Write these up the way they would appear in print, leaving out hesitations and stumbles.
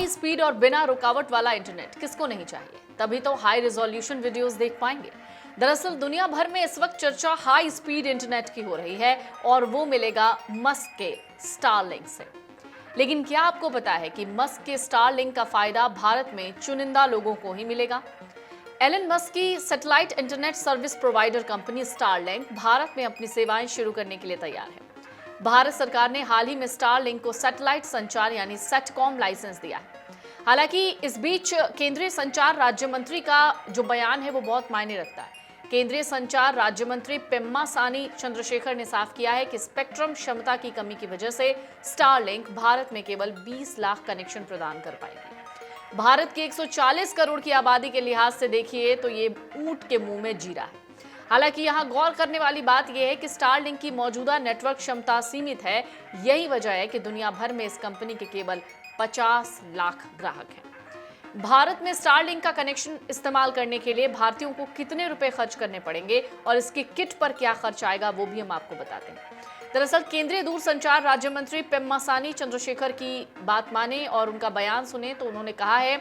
High speed और बिना रुकावट वाला इंटरनेट किसको नहीं चाहिए, तभी तो हाई रिजोल्यूशन वीडियोस देख पाएंगे। दरअसल दुनिया भर में इस वक्त चर्चा हाई स्पीड इंटरनेट की हो रही है और वो मिलेगा मस्क के स्टारलिंक से। लेकिन क्या आपको पता है कि मस्क के स्टारलिंक का फायदा भारत में चुनिंदा लोगों को ही मिलेगा? एलन मस्क की satellite internet service provider company Starlink Bharat में अपनी सेवाएं शुरू करने के लिए तैयार है। भारत सरकार ने हाल ही में स्टारलिंक को सैटेलाइट संचार यानी सेटकॉम लाइसेंस दिया है। हालांकि इस बीच केंद्रीय संचार राज्य मंत्री का जो बयान है वो बहुत मायने रखता है। केंद्रीय संचार राज्य मंत्री पेम्मासानी चंद्रशेखर ने साफ किया है कि स्पेक्ट्रम क्षमता की कमी की वजह से स्टारलिंक भारत में केवल 20 लाख कनेक्शन प्रदान कर पाएगी। भारत की 140 करोड़ की आबादी के लिहाज से देखिए तो ये ऊंट के मुंह में जीरा है। हालांकि यहाँ गौर करने वाली बात यह है कि स्टारलिंक की मौजूदा नेटवर्क क्षमता सीमित है। यही वजह है कि दुनिया भर में इस कंपनी के केवल 50 लाख ग्राहक हैं। भारत में स्टारलिंक का कनेक्शन इस्तेमाल करने के लिए भारतीयों को कितने रुपए खर्च करने पड़ेंगे और इसकी किट पर क्या खर्च आएगा वो भी हम आपको बताते हैं। दरअसल केंद्रीय दूरसंचार राज्य मंत्री पेम्मासानी चंद्रशेखर की बात माने और उनका बयान सुने तो उन्होंने कहा है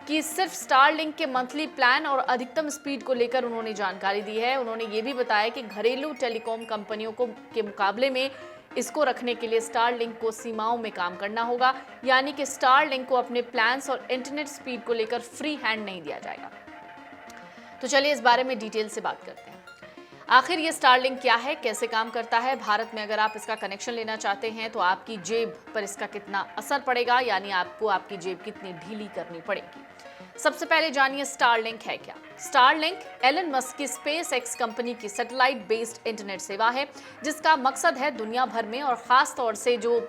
कि सिर्फ स्टारलिंक के मंथली प्लान और अधिकतम स्पीड को लेकर उन्होंने जानकारी दी है। उन्होंने ये भी बताया कि घरेलू टेलीकॉम कंपनियों के मुकाबले में इसको रखने के लिए स्टारलिंक को सीमाओं में काम करना होगा, यानी कि स्टारलिंक को अपने प्लान्स और इंटरनेट स्पीड को लेकर फ्री हैंड नहीं दिया जाएगा। तो चलिए इस बारे में डिटेल से बात करते हैं। आखिर ये स्टारलिंक क्या है, कैसे काम करता है, भारत में अगर आप इसका कनेक्शन लेना चाहते हैं तो आपकी जेब पर इसका कितना असर पड़ेगा, यानी आपको आपकी जेब कितनी ढीली करनी पड़ेगी। सबसे पहले जानिए स्टारलिंक है क्या। स्टारलिंक एलन मस्क की स्पेस एक्स कंपनी की सैटेलाइट बेस्ड इंटरनेट सेवा है, जिसका मकसद है दुनिया भर में और खास तौर से जो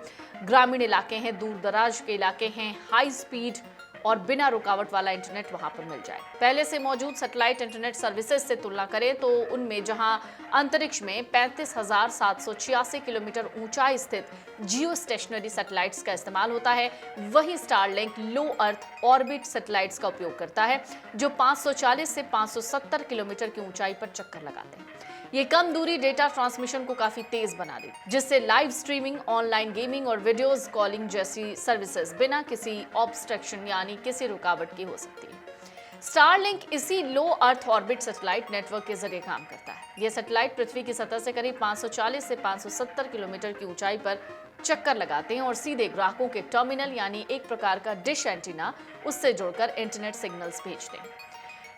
ग्रामीण इलाके हैं, दूर दराज के इलाके हैं, हाई स्पीड और बिना रुकावट वाला इंटरनेट वहां पर मिल जाए। पहले से मौजूद सैटेलाइट इंटरनेट सर्विसेज से तुलना करें तो उनमें जहां अंतरिक्ष में 35,786 किलोमीटर ऊंचाई स्थित जियो स्टेशनरी सैटेलाइट्स का इस्तेमाल होता है, वही स्टारलिंक लो अर्थ ऑर्बिट सैटेलाइट्स का उपयोग करता है जो 540 से 570 किलोमीटर की ऊंचाई पर चक्कर लगाते हैं। ये कम दूरी डेटा ट्रांसमिशन को काफी तेज बना दी, जिससे लाइव स्ट्रीमिंग, ऑनलाइन गेमिंग और वीडियोस कॉलिंग जैसी सर्विसेज बिना किसी ऑब्स्ट्रक्शन यानी किसी रुकावट की हो सकती है। स्टारलिंक इसी लो अर्थ ऑर्बिट सैटेलाइट नेटवर्क के जरिए काम करता है। यह सैटेलाइट पृथ्वी की सतह से करीब 540 से 570 किलोमीटर की ऊंचाई पर चक्कर लगाते हैं और सीधे ग्राहकों के टर्मिनल यानी एक प्रकार का डिश एंटीना उससे जोड़कर इंटरनेट सिग्नल्स भेजते हैं।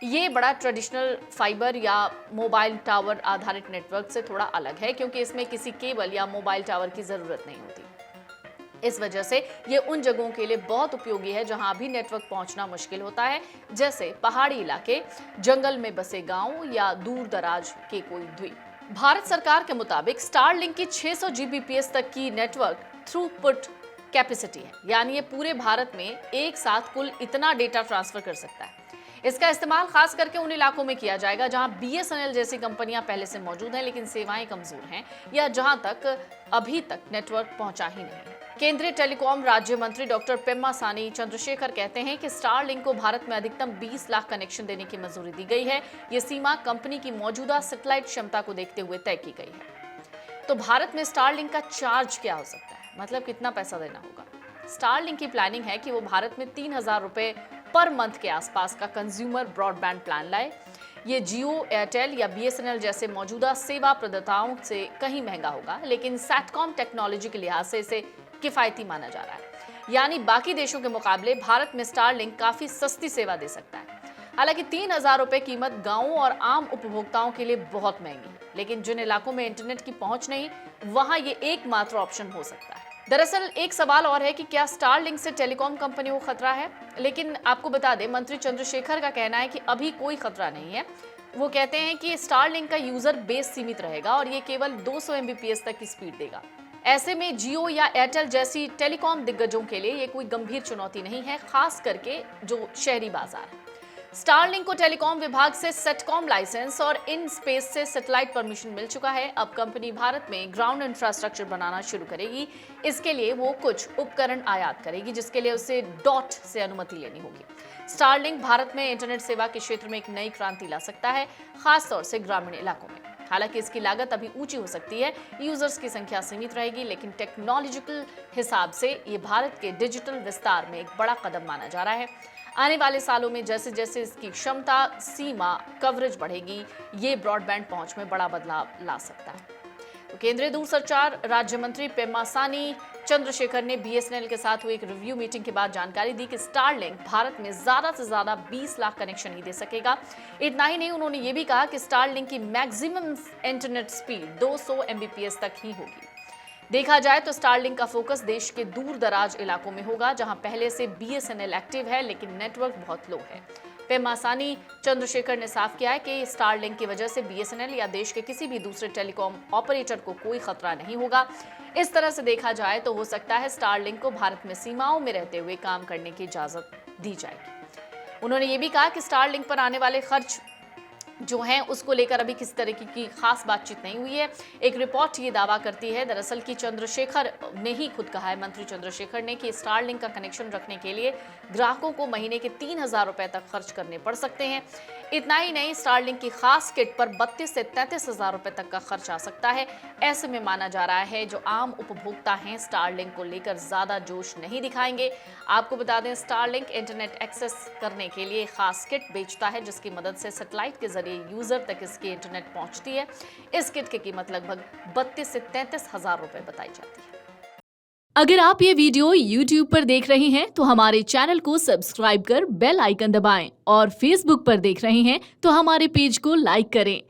ये बड़ा ट्रेडिशनल फाइबर या मोबाइल टावर आधारित नेटवर्क से थोड़ा अलग है, क्योंकि इसमें किसी केबल या मोबाइल टावर की जरूरत नहीं होती। इस वजह से ये उन जगहों के लिए बहुत उपयोगी है जहां अभी नेटवर्क पहुंचना मुश्किल होता है, जैसे पहाड़ी इलाके, जंगल में बसे गांव या दूर दराज के कोई द्वीप। भारत सरकार के मुताबिक स्टारलिंक की 600 Gbps तक की नेटवर्क थ्रूपुट कैपेसिटी है, यानी ये पूरे भारत में एक साथ कुल इतना डेटा ट्रांसफर कर सकता है। इसका इस्तेमाल खास करके उन इलाकों में किया जाएगा जहां BSNL जैसी कंपनियां पहले से मौजूद हैं लेकिन सेवाएं कमजोर हैं या जहां तक अभी तक नेटवर्क पहुंचा ही नहीं है। केंद्रीय टेलीकॉम राज्य मंत्री डॉक्टर पेम्मासानी चंद्रशेखर कहते हैं कि स्टारलिंक को भारत में अधिकतम 20 लाख कनेक्शन देने की मंजूरी दी गई है। ये सीमा कंपनी की मौजूदा सैटेलाइट क्षमता को देखते हुए तय की गई है। तो भारत में स्टारलिंक का चार्ज क्या हो सकता है, मतलब कितना पैसा देना होगा? स्टारलिंक की प्लानिंग है कि वो भारत में 3,000 रुपए पर मंथ के आसपास का कंज्यूमर ब्रॉडबैंड प्लान लाए। ये जियो, एयरटेल या BSNL जैसे मौजूदा सेवा प्रदाताओं से कहीं महंगा होगा, लेकिन सैटकॉम टेक्नोलॉजी के लिहाज से इसे किफायती माना जा रहा है। यानी बाकी देशों के मुकाबले भारत में स्टारलिंक काफी सस्ती सेवा दे सकता है। हालांकि 3,000 रुपए कीमत गांवों और आम उपभोक्ताओं के लिए बहुत महंगी है, लेकिन जिन इलाकों में इंटरनेट की पहुंच नहीं, वहां ये एकमात्र ऑप्शन हो सकता है। दरअसल एक सवाल और है कि क्या स्टारलिंक से टेलीकॉम कंपनियों को खतरा है, लेकिन आपको बता दें मंत्री चंद्रशेखर का कहना है कि अभी कोई खतरा नहीं है। वो कहते हैं कि स्टारलिंक का यूजर बेस सीमित रहेगा और ये केवल 200 Mbps तक की स्पीड देगा। ऐसे में जियो या एयरटेल जैसी टेलीकॉम दिग्गजों के लिए ये कोई गंभीर चुनौती नहीं है, खास करके जो शहरी बाजार है। स्टारलिंक को टेलीकॉम विभाग से सेटकॉम लाइसेंस और इन स्पेस से सैटेलाइट परमिशन मिल चुका है। अब कंपनी भारत में ग्राउंड इंफ्रास्ट्रक्चर बनाना शुरू करेगी। इसके लिए वो कुछ उपकरण आयात करेगी, जिसके लिए उसे डॉट से अनुमति लेनी होगी। स्टारलिंक भारत में इंटरनेट सेवा के क्षेत्र में एक नई क्रांति ला सकता है, खासतौर से ग्रामीण इलाकों में। हालांकि इसकी लागत अभी ऊंची हो सकती है, यूजर्स की संख्या सीमित रहेगी, लेकिन टेक्नोलॉजिकल हिसाब से ये भारत के डिजिटल विस्तार में एक बड़ा कदम माना जा रहा है। आने वाले सालों में जैसे जैसे इसकी क्षमता, सीमा, कवरेज बढ़ेगी, ये ब्रॉडबैंड पहुंच में बड़ा बदलाव ला सकता है। तो केंद्रीय दूरसंचार राज्य मंत्री पेम्मासानी चंद्रशेखर ने बीएसएनएल के साथ हुई एक रिव्यू मीटिंग के बाद जानकारी दी कि स्टारलिंक भारत में ज्यादा से ज्यादा 20 लाख कनेक्शन ही दे सकेगा। इतना ही नहीं, उन्होंने ये भी कहा कि स्टारलिंक की मैक्सिमम इंटरनेट स्पीड 200 एमबीपीएस तक ही होगी। देखा जाए तो स्टारलिंक का फोकस देश के दूर दराज इलाकों में होगा, जहां पहले से बीएसएनएल एक्टिव है लेकिन नेटवर्क बहुत लो है। पेम्मासानी चंद्रशेखर ने साफ किया है कि स्टारलिंक की वजह से बीएसएनएल या देश के किसी भी दूसरे टेलीकॉम ऑपरेटर को कोई खतरा नहीं होगा। इस तरह से देखा जाए तो हो सकता है स्टारलिंक को भारत में सीमाओं में रहते हुए काम करने की इजाजत दी जाएगी। उन्होंने ये भी कहा कि स्टारलिंक पर आने वाले खर्च जो हैं उसको लेकर अभी किसी तरह की खास बातचीत नहीं हुई है। एक रिपोर्ट ये दावा करती है दरअसल कि चंद्रशेखर ने ही खुद कहा है, मंत्री चंद्रशेखर ने, कि स्टारलिंक का कनेक्शन रखने के लिए ग्राहकों को महीने के 3,000 रुपए तक खर्च करने पड़ सकते हैं। इतना ही नहीं, स्टारलिंक की खास किट पर 32 से 33,000 रुपए तक का खर्च आ सकता है। ऐसे में माना जा रहा है जो आम उपभोक्ता हैं स्टारलिंक को लेकर ज्यादा जोश नहीं दिखाएंगे। आपको बता दें, स्टारलिंक इंटरनेट एक्सेस करने के लिए खास किट बेचता है जिसकी मदद से सैटेलाइट के जरिए यूजर तक इसकी इंटरनेट पहुंचती है। इस किट की कीमत लगभग 32 से 33,000 रुपए बताई जाती है। अगर आप ये वीडियो YouTube पर देख रहे हैं तो हमारे चैनल को सब्सक्राइब कर बेल आइकन दबाएं और Facebook पर देख रहे हैं तो हमारे पेज को लाइक करें।